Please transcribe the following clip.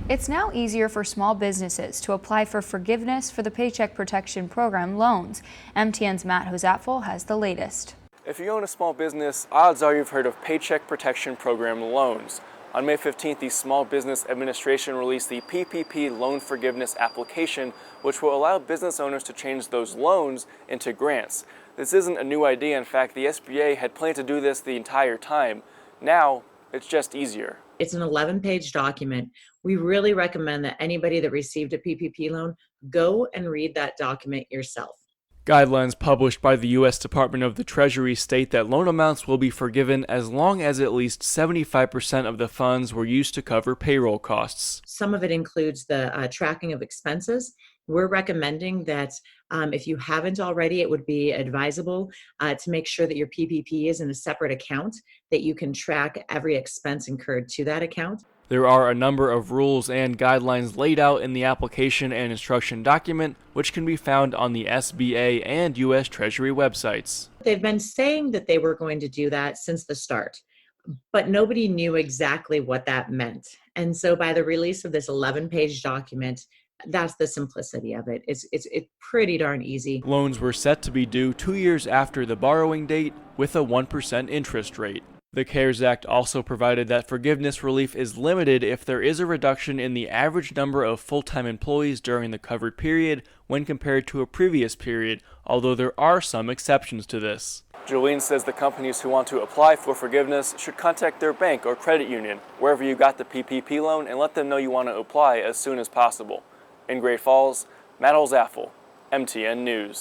It's now easier for small businesses to apply for forgiveness for the Paycheck Protection Program loans. MTN's Matt Hosatful has the latest. If you own a small business, odds are you've heard of Paycheck Protection Program loans. On May 15th, the Small Business Administration released the PPP Loan Forgiveness Application, which will allow business owners to change those loans into grants. This isn't a new idea. In fact, the SBA had planned to do this the entire time. Now, it's just easier. It's an 11-page document. We really recommend that anybody that received a PPP loan go and read that document yourself. Guidelines published by the U.S. Department of the Treasury state that loan amounts will be forgiven as long as at least 75% of the funds were used to cover payroll costs. Some of it includes the tracking of expenses. We're recommending that if you haven't already, it would be advisable to make sure that your PPP is in a separate account, that you can track every expense incurred to that account. There are a number of rules and guidelines laid out in the application and instruction document, which can be found on the SBA and U.S. Treasury websites. They've been saying that they were going to do that since the start, but nobody knew exactly what that meant. And so by the release of this 11-page document, that's the simplicity of it. It's pretty darn easy. Loans were set to be due 2 years after the borrowing date with a 1% interest rate. The CARES Act also provided that forgiveness relief is limited if there is a reduction in the average number of full-time employees during the covered period when compared to a previous period, although there are some exceptions to this. Jolene says the companies who want to apply for forgiveness should contact their bank or credit union, wherever you got the PPP loan, and let them know you want to apply as soon as possible. In Great Falls, Matt Hosatful, MTN News.